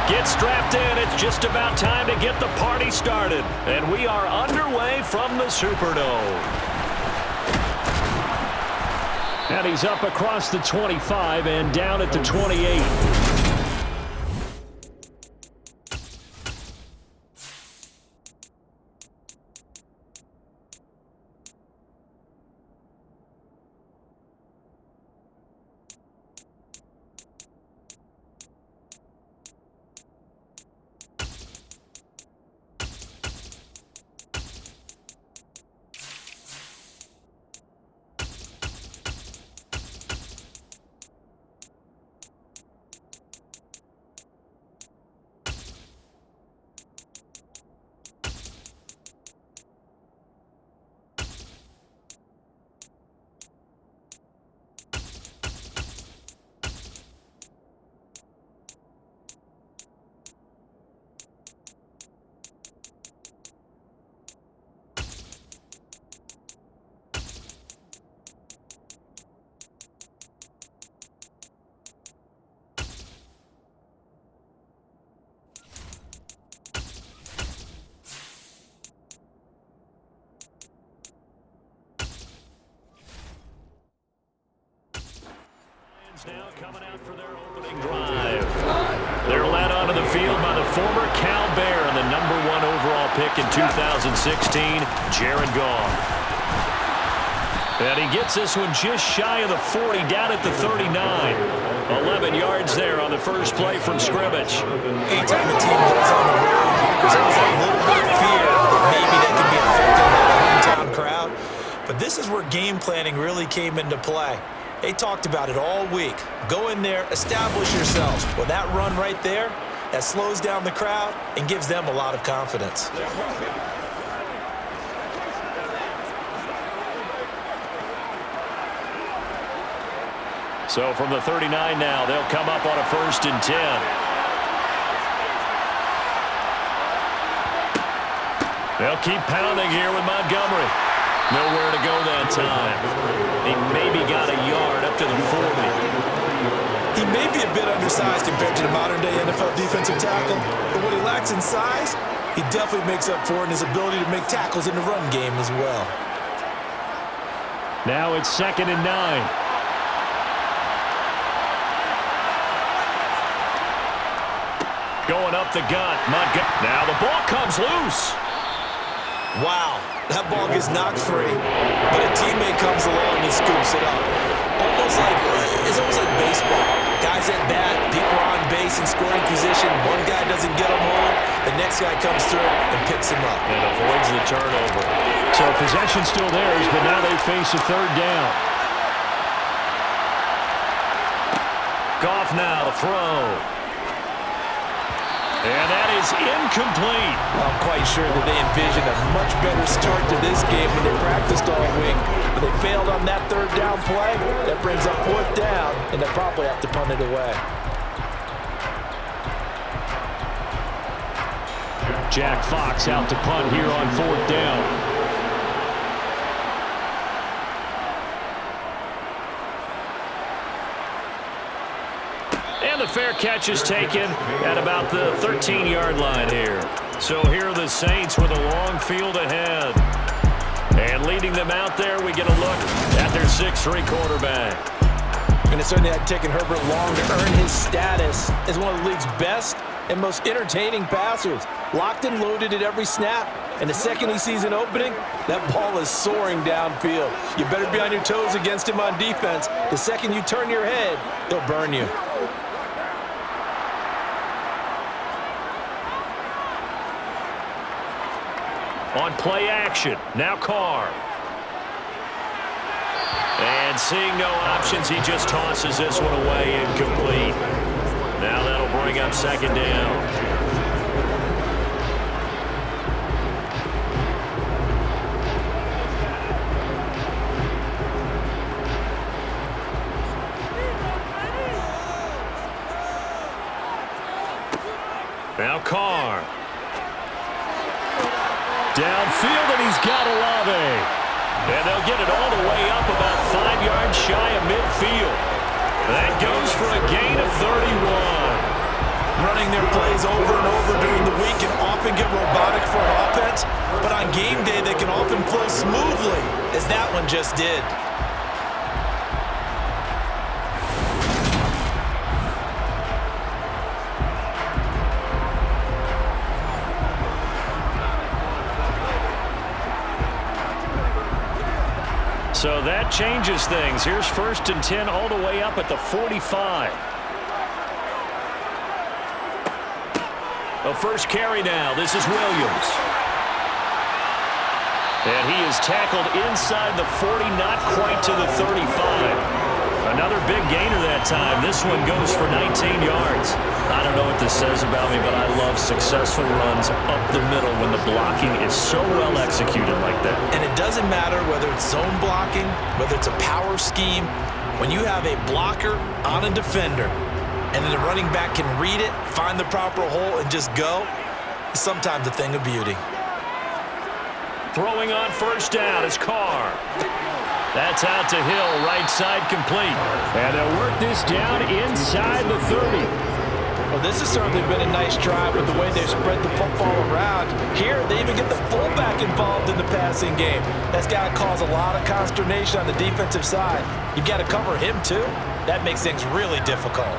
Get strapped in. It's just about time to get the party started. And we are underway from the Superdome. And he's up across the 25 and down at the 28. Now coming out for their opening drive. They're led onto the field by the former Cal Bear and the #1 overall pick in 2016, Jared Goff. And he gets this one just shy of the 40, down at the 39. 11 yards there on the first play from scrimmage. Anytime a team goes on the road, there's always a little bit of fear that maybe they could be affected by the hometown crowd. But this is where game planning really came into play. They talked about it all week. Go in there, establish yourselves. Well, that run right there, that slows down the crowd and gives them a lot of confidence. So from the 39 now, they'll come up on a 1st and 10. They'll keep pounding here with Montgomery. Nowhere to go that time. He maybe got a yard up to the 40. He may be a bit undersized compared to the modern-day NFL defensive tackle, but what he lacks in size, he definitely makes up for in his ability to make tackles in the run game as well. Now it's 2nd and 9. Going up the gut. Now the ball comes loose. Wow, that ball gets knocked free, but a teammate comes along and scoops it up. It's almost like baseball. Guys at bat, people are on base in scoring position. One guy doesn't get him home, the next guy comes through and picks him up. And avoids the turnover. So possession still theirs, but now they face a 3rd down. Goff now to throw. And that is incomplete. I'm quite sure that they envisioned a much better start to this game when they practiced all week. But they failed on that 3rd down play. That brings up 4th down, and they probably have to punt it away. Jack Fox out to punt here on 4th down. And the fair catch is taken at about the 13-yard line here. So here are the Saints with a long field ahead. And leading them out there, we get a look at their 6'3" quarterback. And it certainly had taken Herbert long to earn his status as one of the league's best and most entertaining passers. Locked and loaded at every snap. And the second he sees an opening, that ball is soaring downfield. You better be on your toes against him on defense. The second you turn your head, he'll burn you. On play action, now Carr. And seeing no options, he just tosses this one away, incomplete. Now that'll bring up 2nd down. Now Carr. Downfield, and he's got Olave. And they'll get it all the way up about 5 yards shy of midfield. That goes for a gain of 31. running their plays over and over during the week can often get robotic for an offense, but on game day they can often flow smoothly, as that one just did. So that changes things. Here's 1st and 10 all the way up at the 45. The first carry now. This is Williams. And he is tackled inside the 40, not quite to the 35. Another big gainer that time. This one goes for 19 yards. I don't know what this says about me, but I love successful runs up the middle when the blocking is so well executed like that. And it doesn't matter whether it's zone blocking, whether it's a power scheme. When you have a blocker on a defender, and then the running back can read it, find the proper hole, and just go, it's sometimes a thing of beauty. Throwing on 1st down is Carr. That's out to Hill, right side complete. And they'll work this down inside the 30. Well, this has certainly been a nice drive with the way they've spread the football around. Here, they even get the fullback involved in the passing game. That's got to cause a lot of consternation on the defensive side. You've got to cover him, too. That makes things really difficult.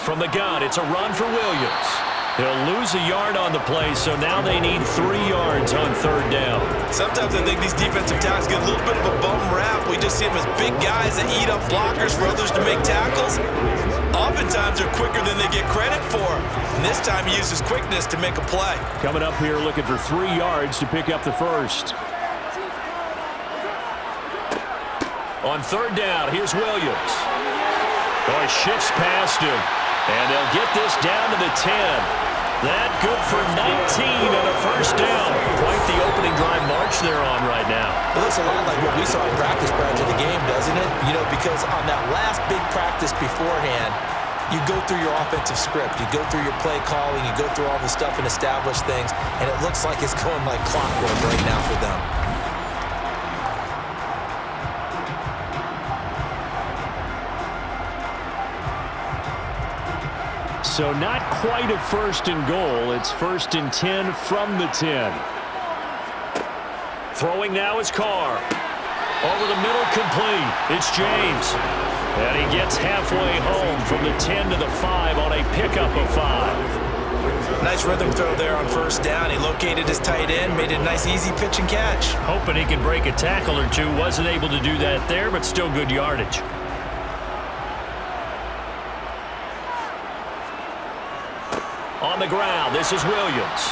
From the gun, it's a run for Williams. He'll lose a yard on the play, so now they need 3 yards on 3rd down. Sometimes I think these defensive tackles get a little bit of a bum rap. We just see them as big guys that eat up blockers for others to make tackles. Oftentimes they're quicker than they get credit for. And this time he uses quickness to make a play. Coming up here looking for 3 yards to pick up the first. On 3rd down, here's Williams. Oh, he shifts past him. And they'll get this down to the 10. That good for 19 and a 1st down. Quite the opening drive march they're on right now. It looks a lot like what we saw in practice prior to the game, doesn't it? You know, because on that last big practice beforehand, you go through your offensive script. You go through your play calling. You go through all the stuff and establish things. And it looks like it's going like clockwork right now for them. So not quite a 1st and goal. It's 1st and 10 from the 10. Throwing now is Carr. Over the middle, complete. It's James. And he gets halfway home from the 10 to the 5 on a pickup of 5. Nice rhythm throw there on 1st down. He located his tight end, made it a nice easy pitch and catch. Hoping he could break a tackle or two. Wasn't able to do that there, but still good yardage. On the ground, this is Williams.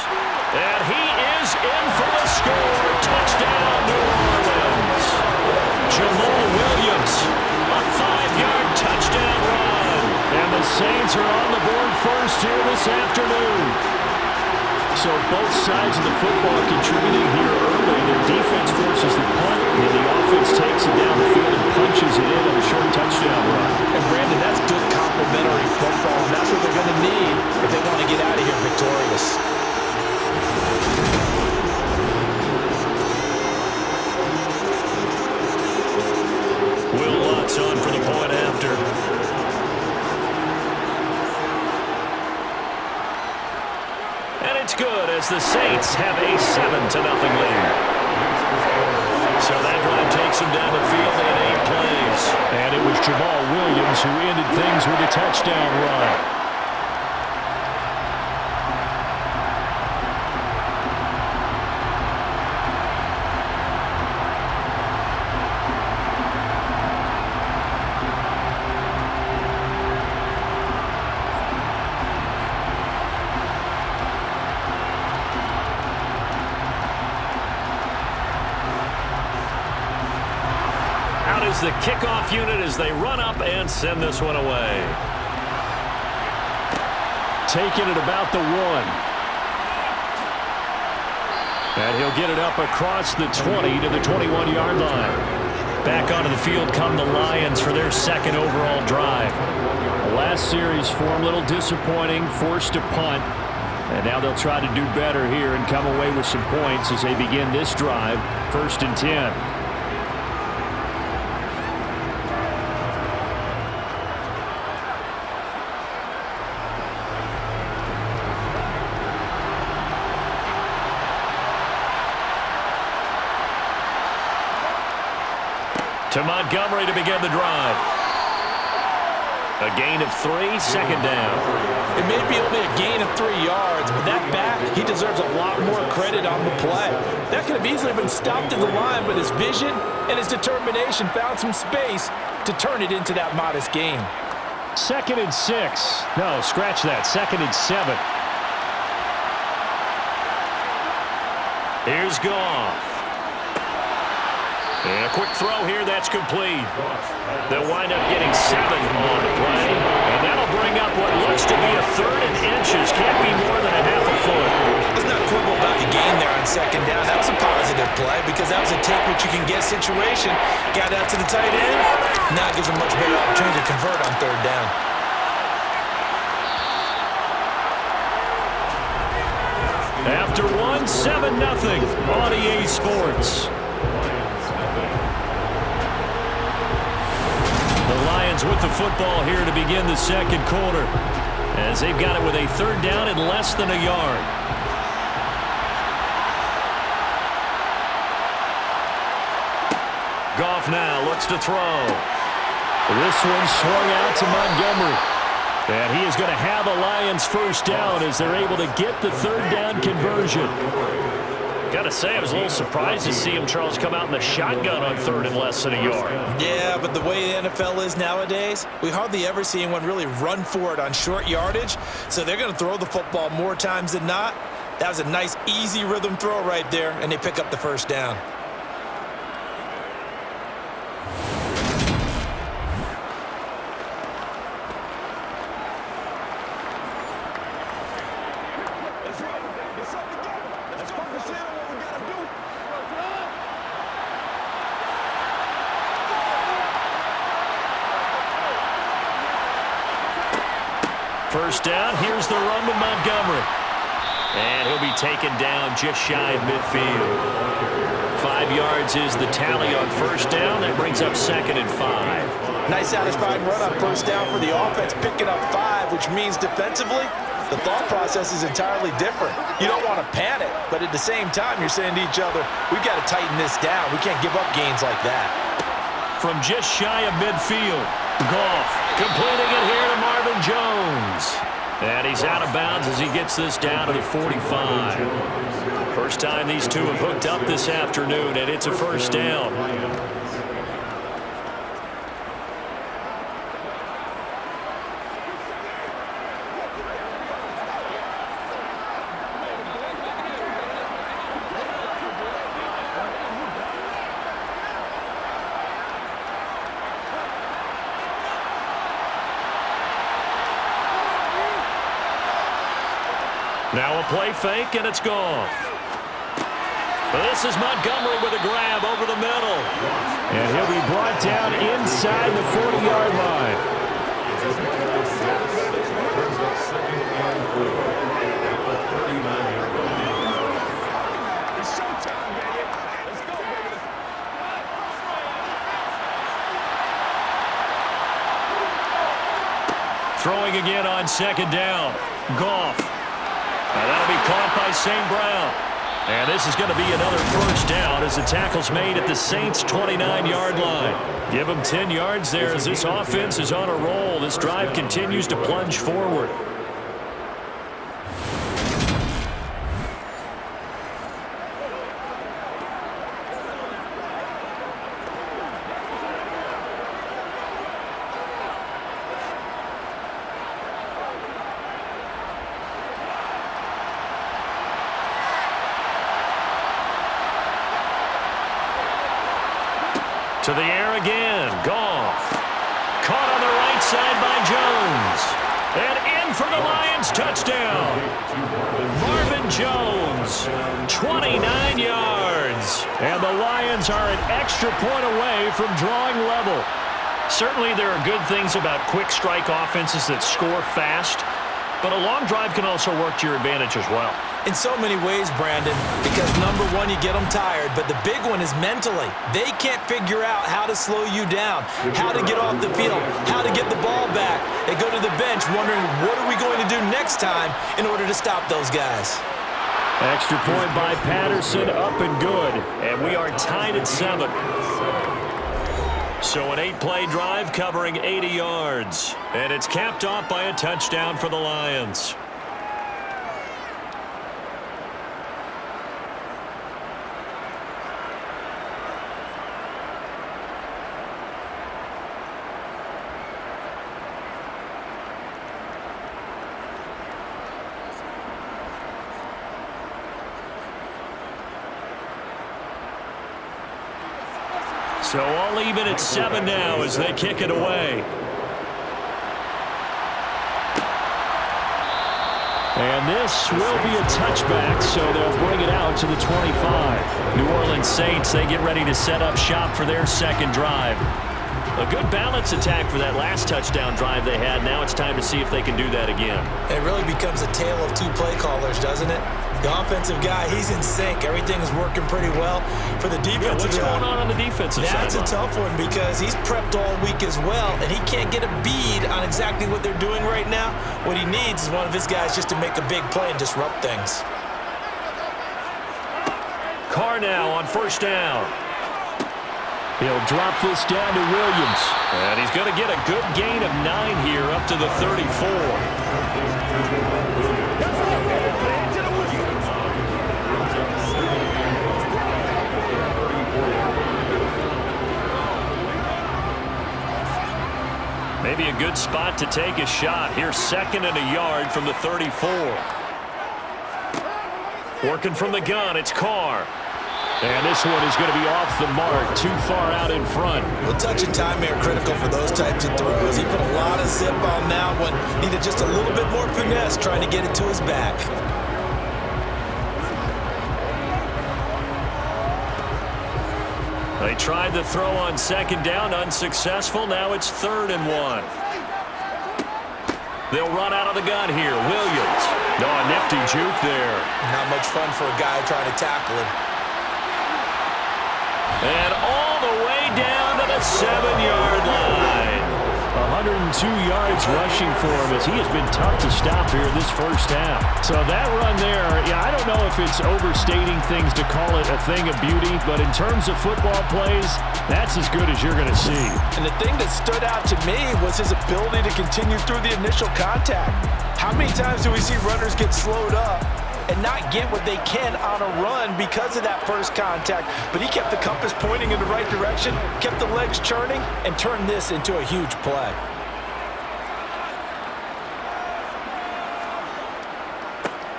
And he is in for the score. Touchdown, New Orleans. Jamal Williams, a 5-yard touchdown run. And the Saints are on the board first here this afternoon. So both sides of the football contributing here early. Their defense forces the punt, and the offense takes it down the field and punches it in on a short touchdown run. And Brandon, that's good complementary football, and that's what they're going to need if they want to get out of here victorious. Will Lutz on for the point after. And it's good as the Saints have a 7-0 lead. So that drive takes them down the field in 8 plays. And it was Jamal Williams who ended things with a touchdown run. The kickoff unit as they run up and send this one away. Taking it about the 1. And he'll get it up across the 20 to the 21-yard line. Back onto the field come the Lions for their 2nd overall drive. The last series for them a little disappointing, forced to punt. And now they'll try to do better here and come away with some points as they begin this drive, 1st and 10. To Montgomery to begin the drive. A gain of 3, second down. It may be only a gain of 3 yards, but that back, he deserves a lot more credit on the play. That could have easily been stopped at the line, but his vision and his determination found some space to turn it into that modest gain. 2nd and 6. No, scratch that. 2nd and 7. Here's Goff. And a quick throw here, that's complete. They'll wind up getting 7 on the play, and that'll bring up what looks to be a 3rd and inches. Can't be more than a half a foot. Let's not quibble about the gain there on 2nd down. That was a positive play because that was a take-what-you-can-get situation. Got out to the tight end. Now gives a much better opportunity to convert on 3rd down. After 1, 7-0 on EA Sports. The Lions with the football here to begin the second quarter, as they've got it with a 3rd down and less than a yard. Goff now looks to throw. This one swung out to Montgomery. And he is going to have a Lions first down as they're able to get the 3rd down conversion. Got to say, I was a little surprised to see him, Charles, come out in the shotgun on 3rd and less than a yard. Yeah, but the way the NFL is nowadays, we hardly ever see anyone really run for it on short yardage. So they're going to throw the football more times than not. That was a nice, easy rhythm throw right there, and they pick up the first down. First down, here's the run to Montgomery. And he'll be taken down just shy of midfield. 5 yards is the tally on first down. That brings up 2nd and 5. Nice satisfying run on first down for the offense, picking up 5, which means defensively, the thought process is entirely different. You don't want to panic, but at the same time, you're saying to each other, we've got to tighten this down. We can't give up gains like that. From just shy of midfield, Goff completing it here to Marvin Jones. And he's out of bounds as he gets this down to the 45. First time these two have hooked up this afternoon, and it's a first down. Now a play fake, and it's Goff. This is Montgomery with a grab over the middle. And he'll be brought down inside the 40-yard line. Throwing again on 2nd down. Goff. Now that'll be caught by St. Brown. And this is going to be another first down as the tackle's made at the Saints' 29-yard line. Give them 10 yards there as this offense is on a roll. This drive continues to plunge forward. To the air again, Goff. Caught on the right side by Jones. And in for the Lions touchdown. Marvin Jones, 29 yards. And the Lions are an extra point away from drawing level. Certainly there are good things about quick strike offenses that score fast, but a long drive can also work to your advantage as well. In so many ways, Brandon, because number one, you get them tired, but the big one is mentally. They can't figure out how to slow you down, how to get off the field, how to get the ball back. They go to the bench wondering, what are we going to do next time in order to stop those guys? Extra point by Patterson, up and good. And we are tied at 7. So an 8-play drive covering 80 yards. And it's capped off by a touchdown for the Lions. So all even at 7 now as they kick it away. And this will be a touchback, so they'll bring it out to the 25. New Orleans Saints, they get ready to set up shop for their second drive. A good balance attack for that last touchdown drive they had. Now it's time to see if they can do that again. It really becomes a tale of two play callers, doesn't it? The offensive guy, he's in sync. Everything is working pretty well. For the defensive guy, what's going on the defensive side? That's a tough one because he's prepped all week as well, and he can't get a bead on exactly what they're doing right now. What he needs is one of his guys just to make a big play and disrupt things. Carr now on first down. He'll drop this down to Williams. And he's going to get a good gain of 9 here up to the 34. Maybe a good spot to take a shot. Here's 2nd and a yard from the 34. Working from the gun, it's Carr. And this one is going to be off the mark, too far out in front. Well, touch and time are critical for those types of throws. He put a lot of zip on that one. Needed just a little bit more finesse trying to get it to his back. They tried the throw on 2nd down, unsuccessful. Now it's 3rd and 1. They'll run out of the gun here. Williams. No, a nifty juke there. Not much fun for a guy trying to tackle him. And all the way down to the 7-yard line. 102 yards rushing for him as he has been tough to stop here this first half. So that run there, yeah, I don't know if it's overstating things to call it a thing of beauty, but in terms of football plays, that's as good as you're going to see. And the thing that stood out to me was his ability to continue through the initial contact. How many times do we see runners get slowed up and not get what they can on a run because of that first contact? But he kept the compass pointing in the right direction, kept the legs churning, and turned this into a huge play.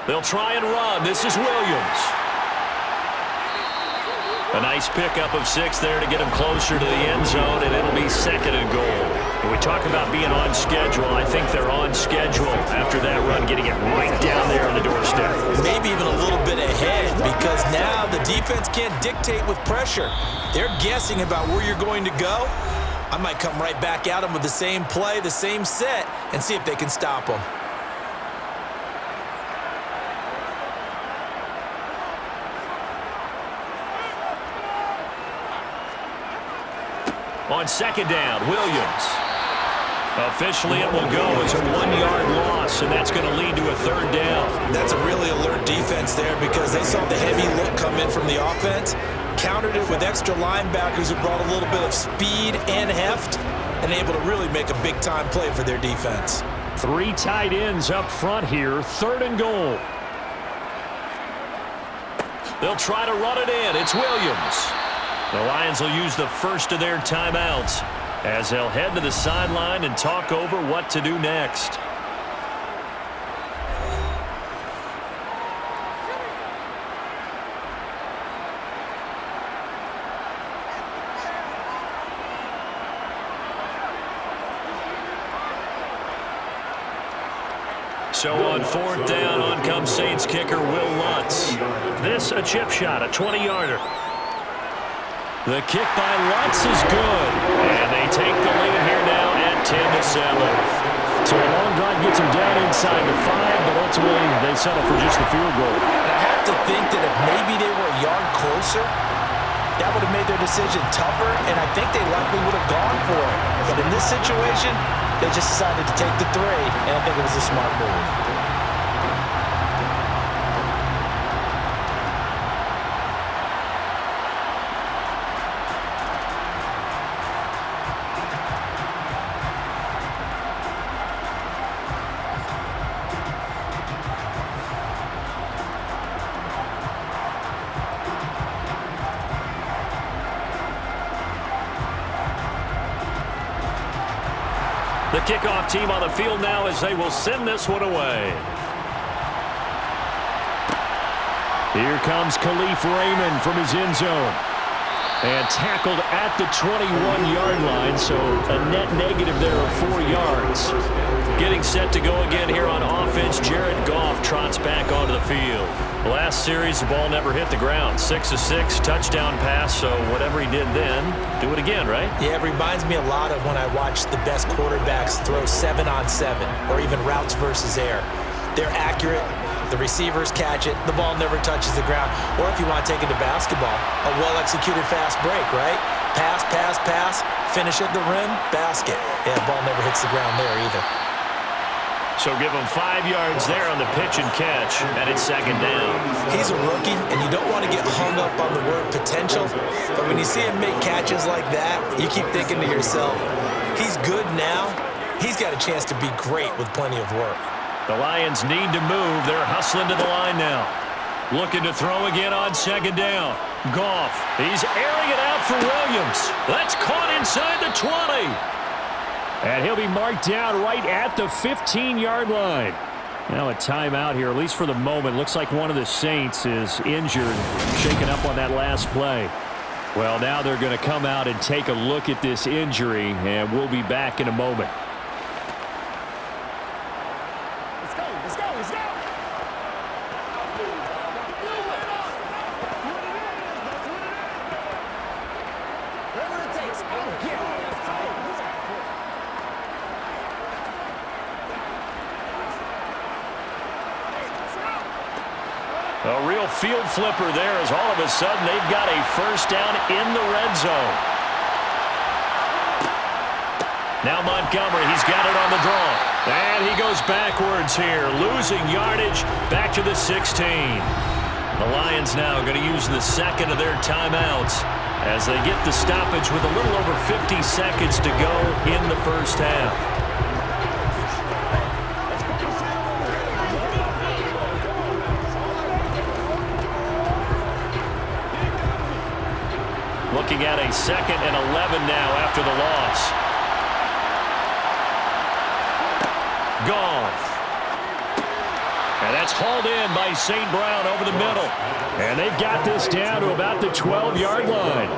They'll try and run. This is Williams. A nice pickup of 6 there to get him closer to the end zone, and it'll be 2nd and goal. When we talk about being on schedule, I think they're on schedule after that run, getting it right down there on the doorstep. Maybe even a little bit ahead because now the defense can't dictate with pressure. They're guessing about where you're going to go. I might come right back at them with the same play, the same set, and see if they can stop them. On 2nd down, Williams. Officially, it will go as a 1-yard loss, and that's going to lead to a 3rd down. That's a really alert defense there because they saw the heavy look come in from the offense, countered it with extra linebackers who brought a little bit of speed and heft, and able to really make a big-time play for their defense. 3 tight ends up front here, 3rd and goal. They'll try to run it in. It's Williams. The Lions will use the first of their timeouts as they'll head to the sideline and talk over what to do next. So on 4th down, on comes Saints kicker Will Lutz. This a chip shot, a 20-yarder. The kick by Lutz is good. And they take the lead here now at 10-7. So a long drive gets them down inside the 5, but ultimately they settle for just the field goal. And I have to think that if maybe they were a yard closer, that would have made their decision tougher, and I think they likely would have gone for it. But in this situation, they just decided to take the 3, and I think it was a smart move. The kickoff team on the field now as they will send this one away. Here comes Khalif Raymond from his end zone. And tackled at the 21-yard line, so a net negative there of 4 yards. Getting set to go again here on offense, Jared Goff trots back onto the field. Last series, the ball never hit the ground. 6 of 6, touchdown pass, so whatever he did then, do it again, right? Yeah, it reminds me a lot of when I watched the best quarterbacks throw 7-on-7 or even routes versus air. They're accurate. The receivers catch it. The ball never touches the ground. Or if you want to take it to basketball, a well-executed fast break, right? Pass, pass, pass, finish at the rim, basket. Yeah, the ball never hits the ground there either. So give him 5 yards there on the pitch and catch, and it's second down. He's a rookie, and you don't want to get hung up on the word potential, but when you see him make catches like that, you keep thinking to yourself, he's good now. He's got a chance to be great with plenty of work. The Lions need to move. They're hustling to the line now. Looking to throw again on second down. Goff, he's airing it out for Williams. That's caught inside the 20. And he'll be marked down right at the 15-yard line. Now a timeout here, at least for the moment. Looks like one of the Saints is injured, shaken up on that last play. Well, now they're going to come out and take a look at this injury, and we'll be back in a moment. A real field flipper there as all of a sudden they've got a first down in the red zone. Now Montgomery, he's got it on the draw. And he goes backwards here, losing yardage back to the 16. The Lions now going to use the second of their timeouts as they get the stoppage with a little over 50 seconds to go in the first half. Looking at a 2nd and 11 now after the loss. Goff. And that's hauled in by St. Brown over the middle. And they've got this down to about the 12-yard line.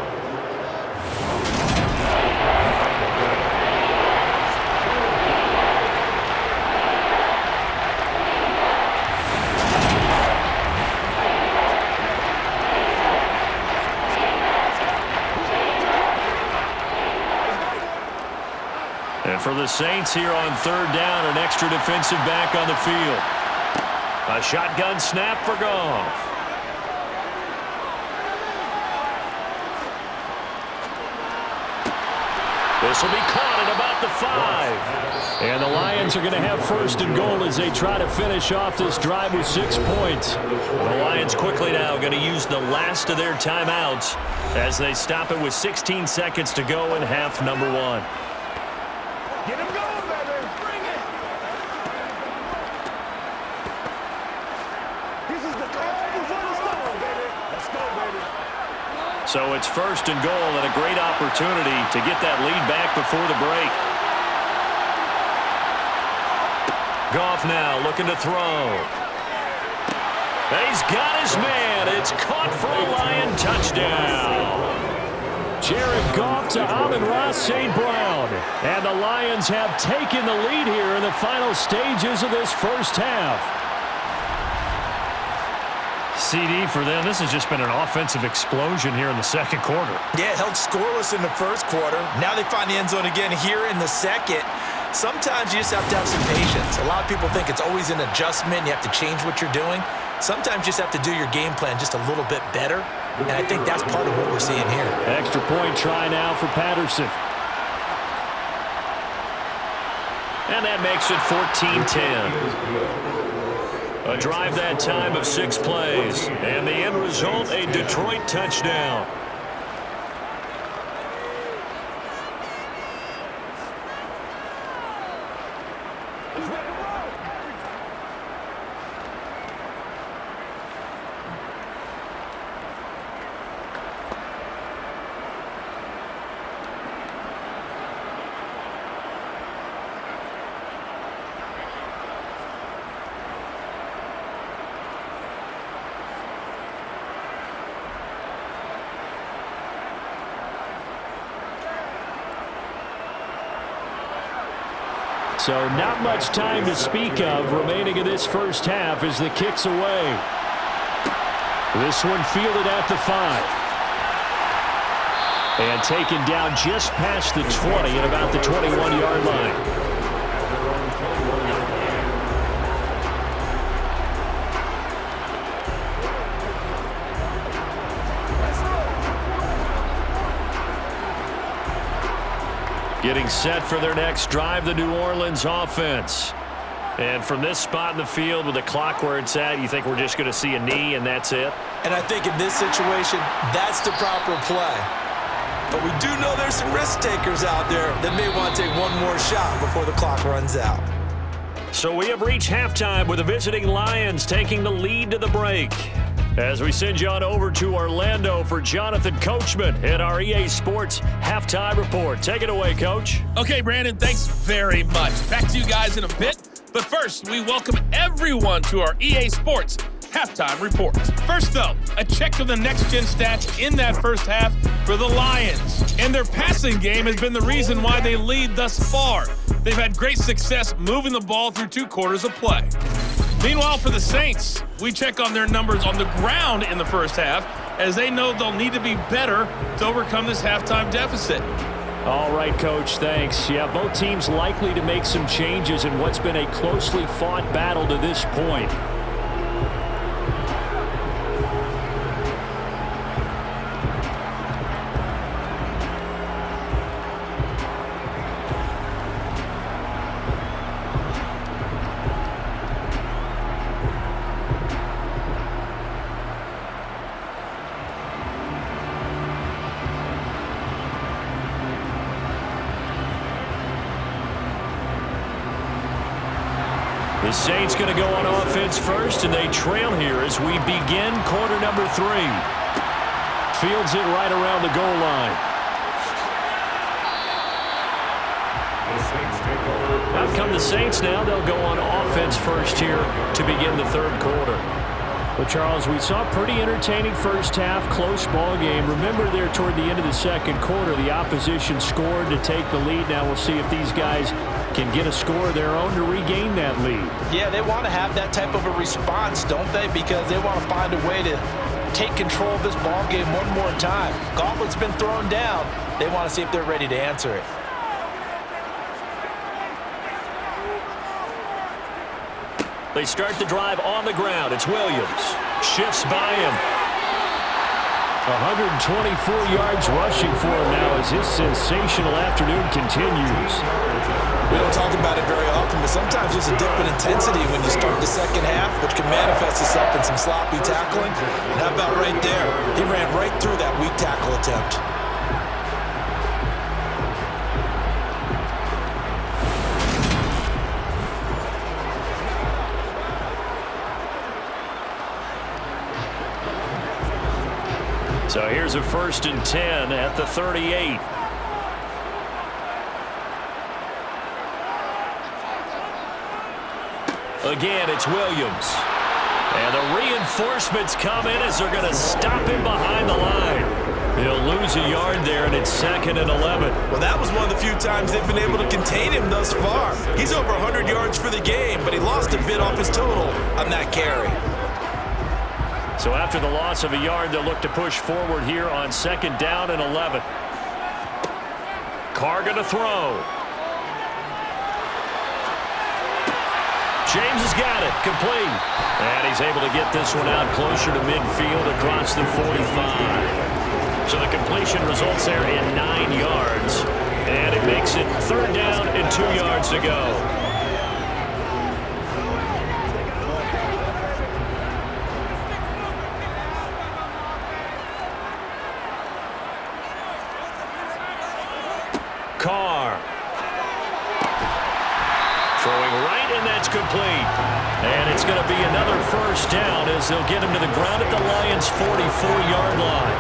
And for the Saints here on third down, an extra defensive back on the field. A shotgun snap for Goff. This will be caught at about the 5. And the Lions are going to have first and goal as they try to finish off this drive with 6 points. The Lions quickly now going to use the last of their timeouts as they stop it with 16 seconds to go in half number 1. Get him going, baby. Bring it. This is the call before the storm, baby. Let's go, baby. So it's first and goal and a great opportunity to get that lead back before the break. Goff now looking to throw. And he's got his man. It's caught for a Lion touchdown. Jared Goff to Amon-Ra St. Brown. And the Lions have taken the lead here in the final stages of this first half. CD for them, this has just been an offensive explosion here in the second quarter. Yeah, held scoreless in the first quarter. Now they find the end zone again here in the second. Sometimes you just have to have some patience. A lot of people think it's always an adjustment. You have to change what you're doing. Sometimes you just have to do your game plan just a little bit better. And I think that's part of what we're seeing here. Extra point try now for Patterson. And that makes it 14-10. A drive that time of 6 plays. And the end result, a Detroit touchdown. So not much time to speak of remaining in this first half as the kick's away. This one fielded at the 5. And taken down just past the 20 at about the 21-yard line. Getting set for their next drive, the New Orleans offense. And from this spot in the field with the clock where it's at, you think we're just going to see a knee and that's it? And I think in this situation, that's the proper play. But we do know there's some risk takers out there that may want to take one more shot before the clock runs out. So we have reached halftime with the visiting Lions taking the lead to the break. As we send you on over to Orlando for Jonathan Coachman at our EA Sports Halftime Report. Take it away, Coach. Okay, Brandon, thanks very much. Back to you guys in a bit. But first, we welcome everyone to our EA Sports Halftime Report. First, though, a check of the next-gen stats in that first half for the Lions. And their passing game has been the reason why they lead thus far. They've had great success moving the ball through 2 quarters of play. Meanwhile, for the Saints, we check on their numbers on the ground in the first half, as they know they'll need to be better to overcome this halftime deficit. All right, Coach, thanks. Yeah, both teams likely to make some changes in what's been a closely fought battle to this point. The Saints going to go on offense first, and they trail here as we begin quarter number 3. Fields it right around the goal line. Out come the Saints now. They'll go on offense first here to begin the 3rd quarter. Well, Charles, we saw a pretty entertaining first half, close ball game. Remember there toward the end of the 2nd quarter, the opposition scored to take the lead. Now we'll see if these guys can get a score of their own to regain that lead. Yeah, they want to have that type of a response, don't they? Because they want to find a way to take control of this ball game one more time. Gauntlet's been thrown down. They want to see if they're ready to answer it. They start the drive on the ground. It's Williams. Shifts by him. 124 yards rushing for him now as his sensational afternoon continues. We don't talk about it very often, but sometimes there's a dip in intensity when you start the second half, which can manifest itself in some sloppy tackling. And how about right there? He ran right through that weak tackle attempt. So here's a 1st and 10 at the 38. Again, it's Williams. And the reinforcements come in as they're going to stop him behind the line. He'll lose a yard there, and it's 2nd and 11. Well, that was one of the few times they've been able to contain him thus far. He's over 100 yards for the game, but he lost a bit off his total on that carry. So after the loss of a yard, they'll look to push forward here on 2nd down and 11. Carr going to throw. James has got it, complete. And he's able to get this one out closer to midfield across the 45. So the completion results there in 9 yards. And it makes it 3rd down and 2 yards to go. Carr. Throwing right, and that's complete. And it's going to be another 1st down as they'll get him to the ground at the Lions' 44-yard line.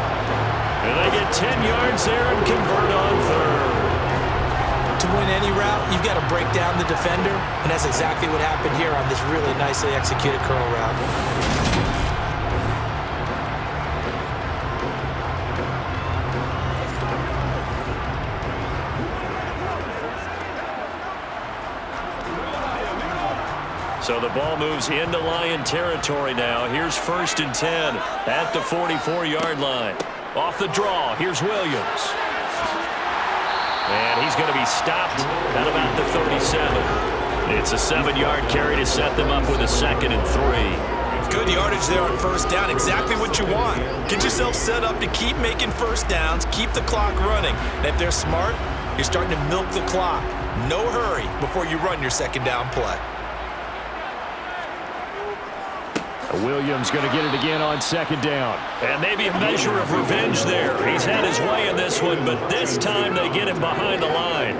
And they get 10 yards there and convert on 3rd. To win any route, you've got to break down the defender, and that's exactly what happened here on this really nicely executed curl route. So the ball moves into Lion territory now. Here's 1st and 10 at the 44-yard line. Off the draw, here's Williams. And he's going to be stopped at about the 37. It's a 7-yard carry to set them up with a 2nd and 3. Good yardage there on 1st down. Exactly what you want. Get yourself set up to keep making 1st downs, keep the clock running. And if they're smart, you're starting to milk the clock. No hurry before you run your 2nd down play. Williams going to get it again on 2nd down. And maybe a measure of revenge there. He's had his way in this one, but this time they get him behind the line.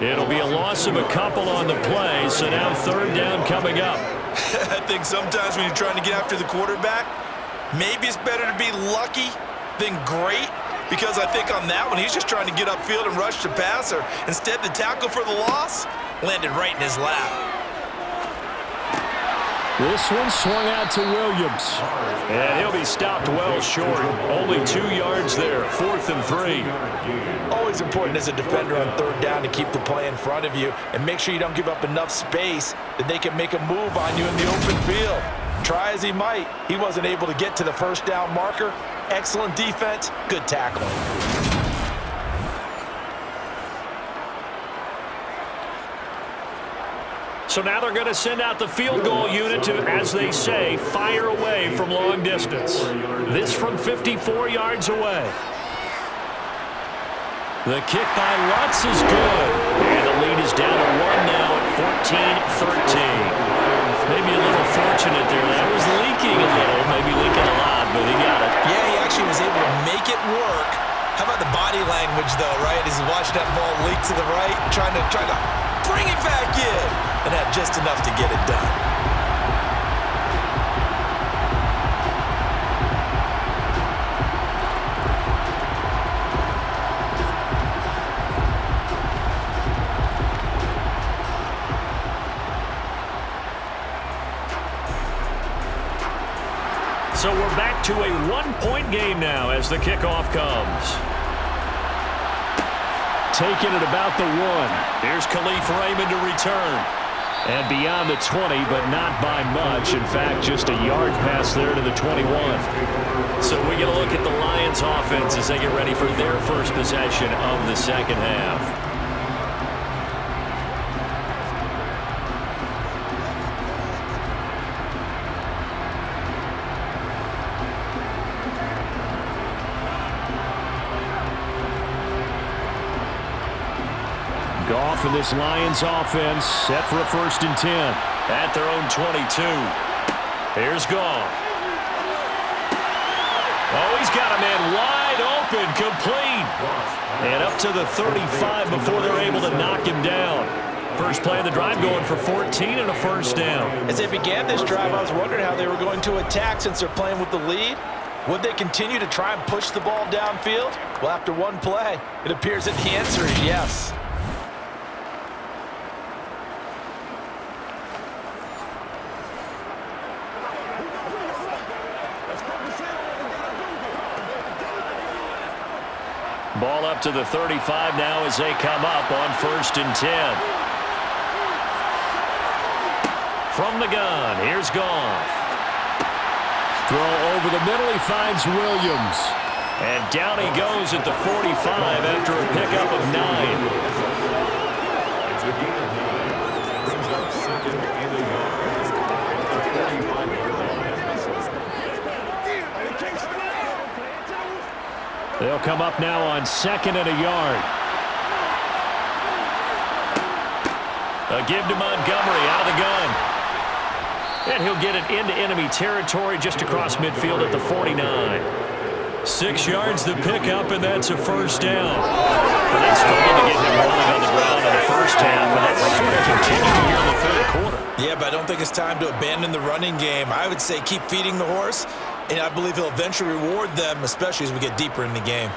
It'll be a loss of a couple on the play, so now 3rd down coming up. I think sometimes when you're trying to get after the quarterback, maybe it's better to be lucky than great, because I think on that one, he's just trying to get upfield and rush the passer. Instead, the tackle for the loss landed right in his lap. This one swung out to Williams. And he'll be stopped well short. Only 2 yards there, 4th and 3. Always important as a defender on 3rd down to keep the play in front of you and make sure you don't give up enough space that they can make a move on you in the open field. Try as he might, he wasn't able to get to the 1st down marker. Excellent defense, good tackling. So now they're going to send out the field goal unit to, as they say, fire away from long distance. This from 54 yards away. The kick by Lutz is good. And the lead is down to 1 now at 14-13. Maybe a little fortunate there. That was leaking a little, maybe leaking a lot, but he got it. Yeah, he actually was able to make it work. How about the body language, though, right? As he watched that ball leak to the right, trying to bring it back in, and had just enough to get it done. So we're back to a 1-point game now as the kickoff comes. Taking it about the 1. Here's Khalif Raymond to return. And beyond the 20, but not by much. In fact, just a yard pass there to the 21. So we get a look at the Lions offense as they get ready for their first possession of the 2nd half. Goff and this Lions offense set for a 1st and 10. At their own 22. Here's Goff. Oh, he's got a man wide open, complete. And up to the 35 before they're able to knock him down. First play of the drive going for 14 and a 1st down. As they began this drive, I was wondering how they were going to attack since they're playing with the lead. Would they continue to try and push the ball downfield? Well, after one play, it appears that the answer is yes. Ball up to the 35 now as they come up on 1st and 10. From the gun, here's Goff. Throw over the middle, he finds Williams. And down he goes at the 45 after a pickup of 9. They'll come up now on 2nd and a yard. A give to Montgomery out of the gun. And he'll get it into enemy territory just across midfield at the 49. 6 yards the pickup, and that's a 1st down. And they struggled to get him rolling on the ground in the 1st half, and that's sort of continued here in the 3rd quarter. Yeah, but I don't think it's time to abandon the running game. I would say keep feeding the horse, and I believe he'll eventually reward them, especially as we get deeper in the game.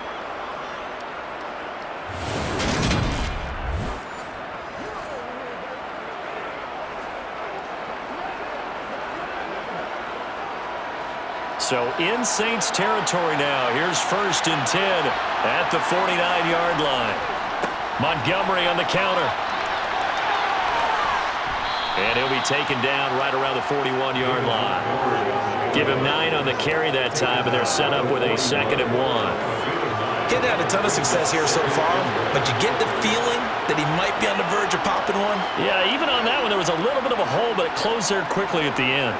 So in Saints territory now. Here's 1st and 10 at the 49-yard line. Montgomery on the counter. And he'll be taken down right around the 41-yard line. Give him 9 on the carry that time, and they're set up with a 2nd and 1. Getting had a ton of success here so far, but you get the feeling that he might be on the verge of popping one. Yeah, even on that one, there was a little bit of a hole, but it closed there quickly at the end.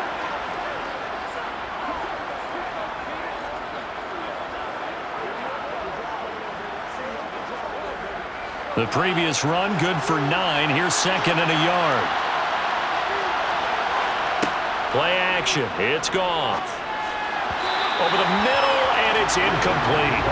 The previous run, good for 9. Here's 2nd and a yard. Play action. It's Goff. Over the middle, and it's incomplete.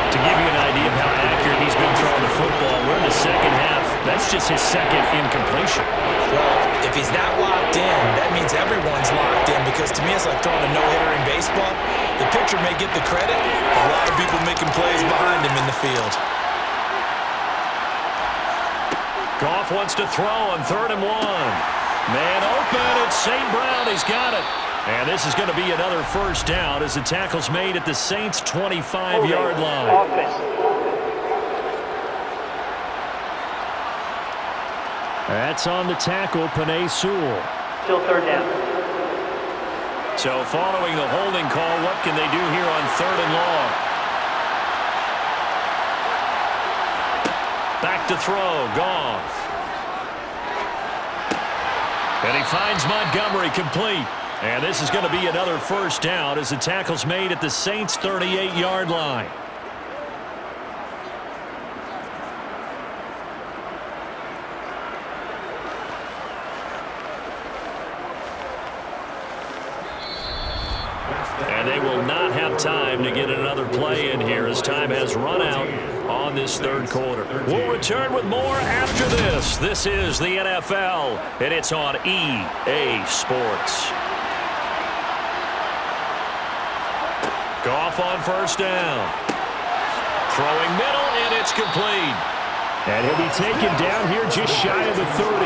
To give you an idea of how accurate he's been throwing the football, we're in the second half. That's just his 2nd incompletion. Well, if he's that locked in, that means everyone's locked in, because to me it's like throwing a no-hitter in baseball. The pitcher may get the credit, a lot of people making plays behind him in the field. Goff wants to throw on 3rd and 1. Man open, it's St. Brown. He's got it. And this is going to be another first down as the tackle's made at the Saints' 25-yard line. That's on the tackle, Penei Sewell. Still 3rd down. So following the holding call, what can they do here on 3rd and long? Back to throw, Goff. And he finds Montgomery complete. And this is going to be another first down as the tackle's made at the Saints' 38-yard line. And they will not have time to get another play in here as time has run out on this 3rd quarter. We'll return with more after this. This is the NFL, and it's on EA Sports. Goff on first down. Throwing middle, and it's complete. And he'll be taken down here just shy of the 30.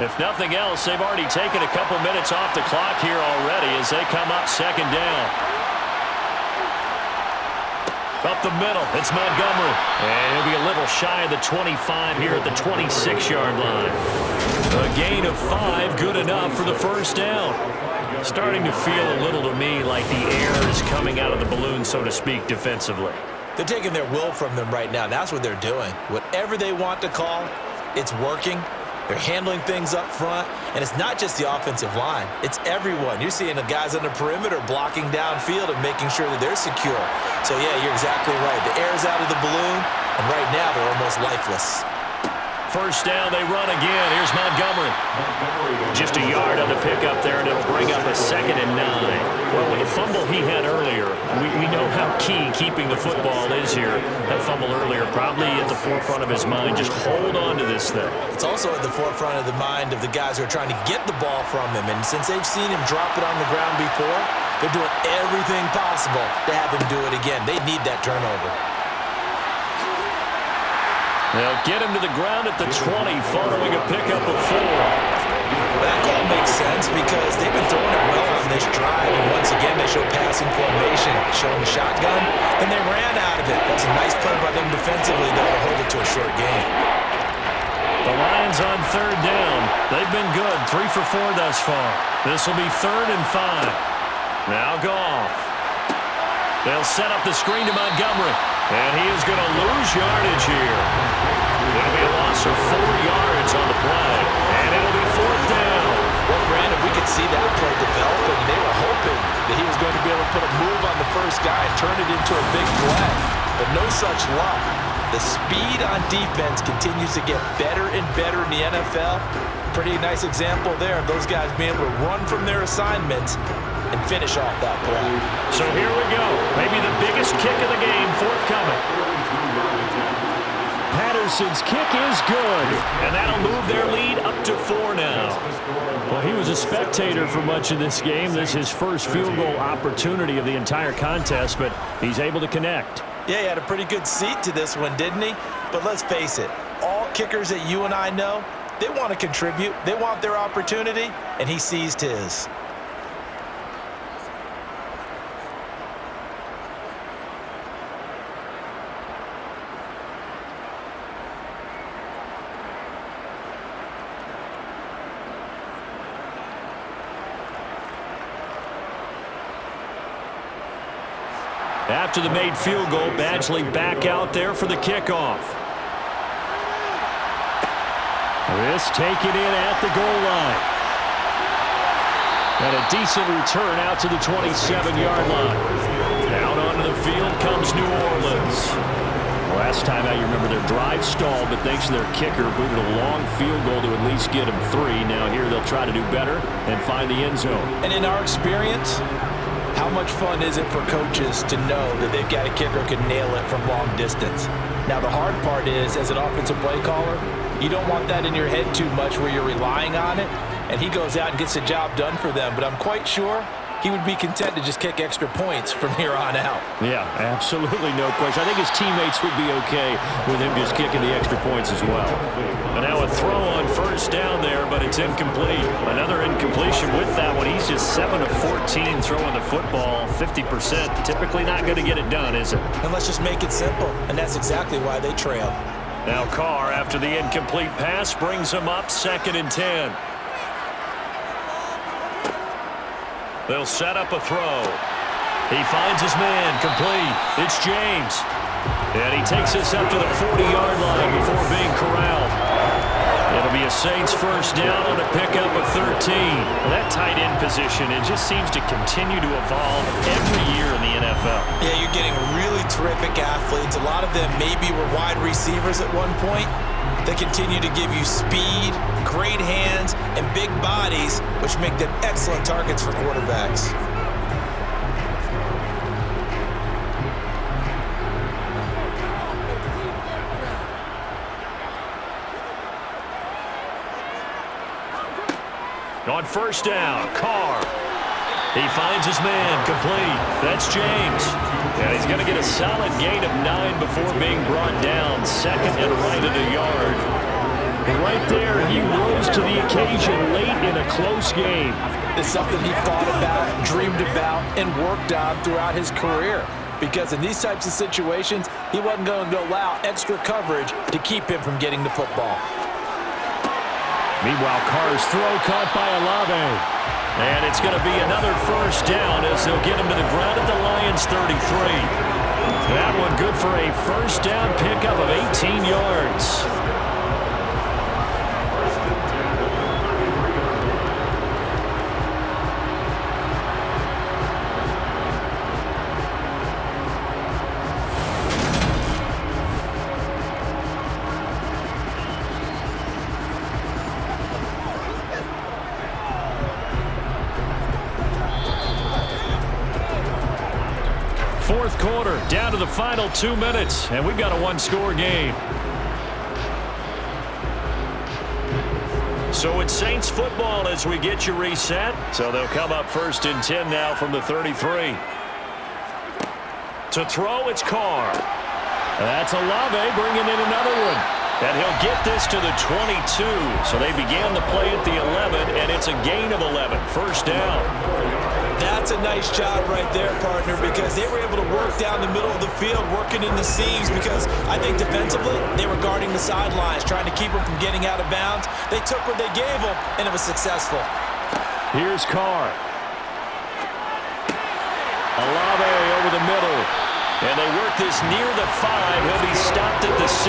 If nothing else, they've already taken a couple minutes off the clock here already as they come up 2nd down. Up the middle, it's Montgomery. And he'll be a little shy of the 25 here at the 26-yard line. A gain of 5, good enough for the first down. Starting to feel a little to me like the air is coming out of the balloon, so to speak, defensively. They're taking their will from them right now. That's what they're doing. Whatever they want to call, it's working. They're handling things up front, and it's not just the offensive line. It's everyone. You're seeing the guys on the perimeter blocking downfield and making sure that they're secure. So, yeah, you're exactly right. The air's out of the balloon, and right now they're almost lifeless. First down, they run again. Here's Montgomery. Just a yard on the pickup there, and it'll bring up a 2nd and 9. Well, with the fumble he had earlier, we know how key keeping the football is here. That fumble earlier probably at the forefront of his mind. Just hold on to this thing. It's also at the forefront of the mind of the guys who are trying to get the ball from him. And since they've seen him drop it on the ground before, they're doing everything possible to have him do it again. They need that turnover. They'll get him to the ground at the 20 following a pickup of 4. That call makes sense because they've been throwing it well on this drive, and once again they show passing formation, showing the shotgun, then they ran out of it. That's a nice play by them defensively, though, to hold it to a short game. The Lions on 3rd down. They've been good, 3 for 4 thus far. This will be 3rd and 5. Now Goff. They'll set up the screen to Montgomery, and he is going to lose yardage here. It'll be a loss of 4 yards on the play, and it'll be 4th down. Well, Brandon, we could see that play developing. They were hoping that he was going to be able to put a move on the first guy and turn it into a big play, but no such luck. The speed on defense continues to get better and better in the NFL. Pretty nice example there of those guys being able to run from their assignments and finish off that play. So here we go. Maybe the biggest kick of the game forthcoming. Patterson's kick is good. And that'll move their lead up to 4 now. Well, he was a spectator for much of this game. This is his first field goal opportunity of the entire contest, but he's able to connect. Yeah, he had a pretty good seat to this one, didn't he? But let's face it, all kickers that you and I know, they want to contribute. They want their opportunity, and he seized his. After the made field goal, Badgley back out there for the kickoff. This taken in at the goal line. And a decent return out to the 27-yard line. Down onto the field comes New Orleans. Last time out, you remember their drive stalled, but thanks to their kicker, booted a long field goal to at least get them 3. Now here they'll try to do better and find the end zone. And in our experience, how much fun is it for coaches to know that they've got a kicker who can nail it from long distance? Now the hard part is, as an offensive play caller, you don't want that in your head too much where you're relying on it, and he goes out and gets the job done for them. But I'm quite sure he would be content to just kick extra points from here on out. Yeah, absolutely no question. I think his teammates would be okay with him just kicking the extra points as well. And now a throw on first down there, but it's incomplete. Another incompletion with that one. He's just 7 of 14 throwing the football, 50%. Typically not going to get it done, is it? And let's just make it simple, and that's exactly why they trail. Now Carr, after the incomplete pass, brings him up 2nd and 10. They'll set up a throw. He finds his man, complete. It's James. And he takes this up to the 40-yard line before being corralled. It'll be a Saints first down on a pickup of 13. Well, that tight end position, it just seems to continue to evolve every year in the NFL. Yeah, you're getting really terrific athletes. A lot of them maybe were wide receivers at one point. They continue to give you speed, great hands, and big bodies, which make them excellent targets for quarterbacks. On first down, Carr. He finds his man, complete. That's James. And he's going to get a solid gain of 9 before being brought down. 2nd and right at a yard. Right there, he rose to the occasion late in a close game. It's something he thought about, dreamed about, and worked on throughout his career. Because in these types of situations, he wasn't going to allow extra coverage to keep him from getting the football. Meanwhile, Carr's throw caught by Olave. And it's going to be another first down as they'll get him to the ground at the Lions' 33. That one good for a first down pickup of 18 yards. Fourth quarter, down to the final 2 minutes, and we've got a one-score game. So it's Saints football as we get you reset. So they'll come up 1st and 10 now from the 33. To throw, it's Carr. That's Olave bringing in another one. And he'll get this to the 22. So they began the play at the 11, and it's a gain of 11. First down. That's a nice job right there, partner, because they were able to work down the middle of the field, working in the seams, because I think defensively they were guarding the sidelines, trying to keep them from getting out of bounds. They took what they gave them, and it was successful. Here's Carr. Olave over the middle. And they work this near the 5. He'll be stopped at the 6.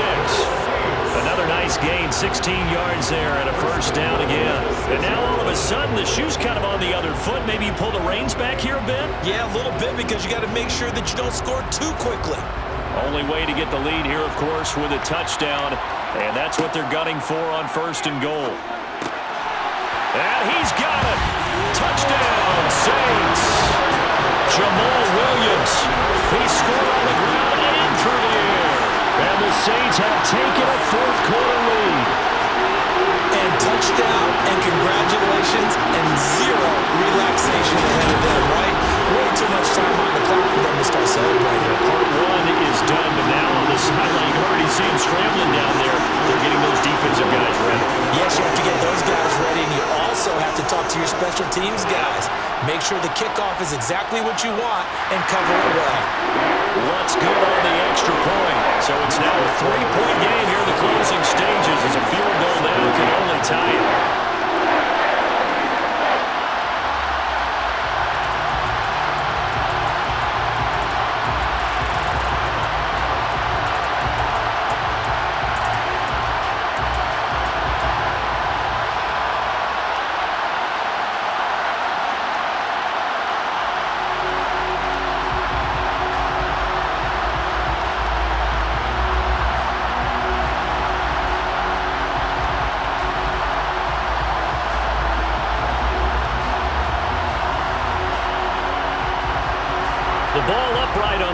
Another nice gain, 16 yards there, and a first down again. And now all of a sudden, the shoe's kind of on the other foot. Maybe you pull the reins back here a bit? Yeah, a little bit, because you got to make sure that you don't score too quickly. Only way to get the lead here, of course, with a touchdown. And that's what they're gunning for on 1st and goal. And he's got it. Touchdown, Saints. Jamal Williams. He scored on the ground and through the air. And the Saints have taken a fourth quarter lead. And touchdown, and congratulations, and zero relaxation ahead of them, right? Way too much time on the clock for them to start celebrating. Part 1 is done, but now on the sideline, you already see him scrambling down there. They're getting those defensive guys ready. Yes, you have to get those guys ready, and you also have to talk to your special teams guys. Make sure the kickoff is exactly what you want and cover it well. What's good on the extra point? So it's now a 3-point game here in the closing stages as a field goal now can only tie it.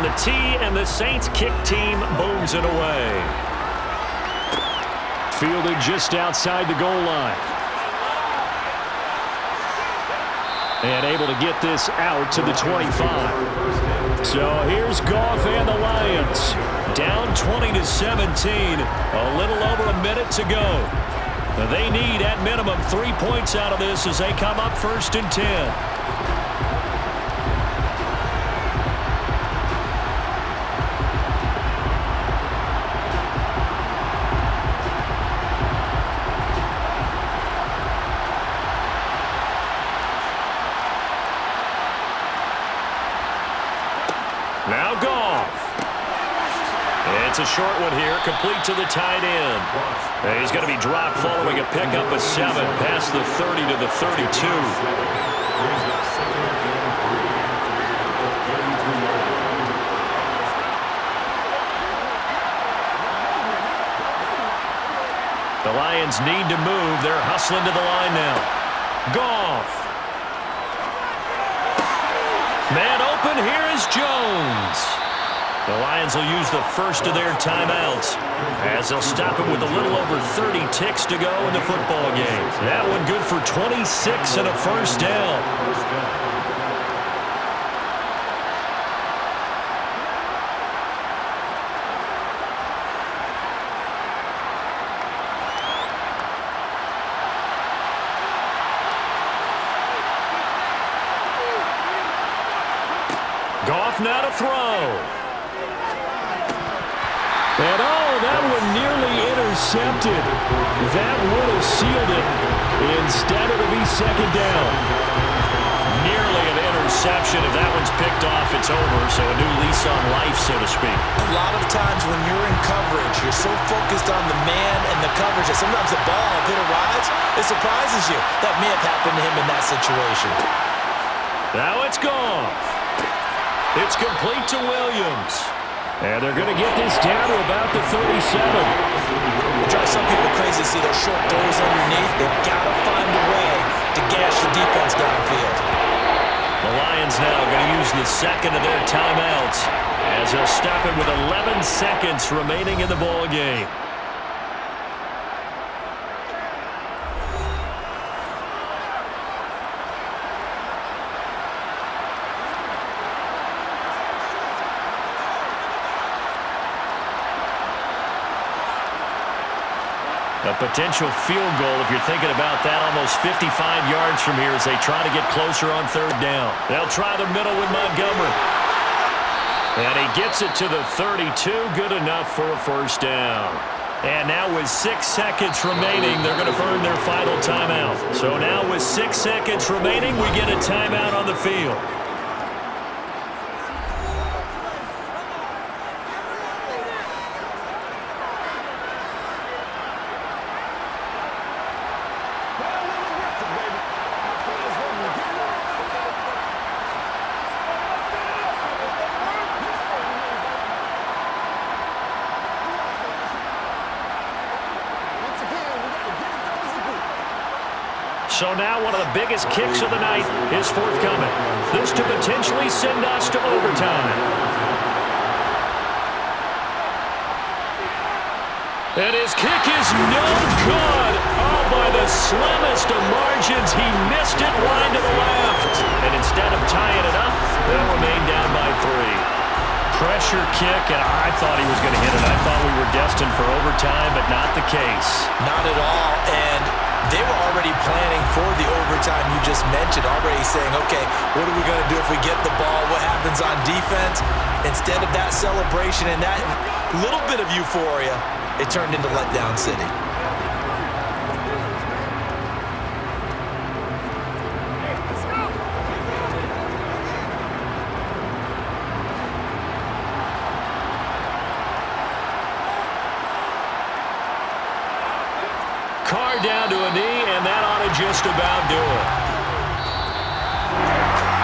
the tee, and the Saints kick team booms it away. Fielded just outside the goal line. And able to get this out to the 25. So here's Goff and the Lions. Down 20-17. A little over a minute to go. They need, at minimum, 3 points out of this as they come up 1st and 10. Now Goff. It's a short one here, complete to the tight end. He's going to be dropped following a pickup of 7 past the 30 to the 32. The Lions need to move. They're hustling to the line now. Goff. Man open, here is Jones. The Lions will use the first of their timeouts as they'll stop him with a little over 30 ticks to go in the football game. That one good for 26 and a first down. Goff now to throw. And that one nearly intercepted. That would have sealed it. Instead, it'll be 2nd down. Nearly an interception. If that one's picked off, it's over. So a new lease on life, so to speak. A lot of times when you're in coverage, you're so focused on the man and the coverage that sometimes the ball, if it arrives, it surprises you. That may have happened to him in that situation. Now it's Goff. It's complete to Williams. And they're going to get this down to about the 37. It drives some people crazy to see those short throws underneath. They've got to find a way to gash the defense downfield. The Lions now going to use the second of their timeouts as they'll stop it with 11 seconds remaining in the ball game. A potential field goal, if you're thinking about that, almost 55 yards from here as they try to get closer on 3rd down. They'll try the middle with Montgomery. And he gets it to the 32. Good enough for a first down. And now with 6 seconds remaining, they're going to burn their final timeout. So now with 6 seconds remaining, we get a timeout on the field. So now one of the biggest kicks of the night is forthcoming. This to potentially send us to overtime. And his kick is no good. Oh, by the slimmest of margins, he missed it wide to the left. And instead of tying it up, they'll remain down by 3. Pressure kick, and I thought he was going to hit it. I thought we were destined for overtime, but not the case. Not at all, and they were already planning for the overtime you just mentioned, already saying, okay, what are we going to do if we get the ball? What happens on defense? Instead of that celebration and that little bit of euphoria, it turned into letdown city. Carr down to a knee, and that ought to just about do it.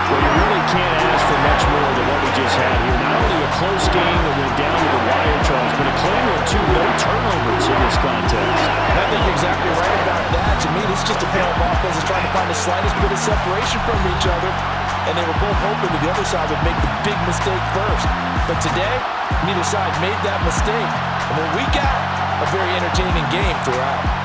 Well, you really can't ask for much more than what we just had here. Not only a close game that went down to the wire, Charles, but a claim or 2 no turnovers in this contest. I think you're exactly right about that. To me, this is just a pair of offenses trying to find the slightest bit of separation from each other. and they were both hoping that the other side would make the big mistake first. But today, neither side made that mistake. And what we got, a very entertaining game throughout.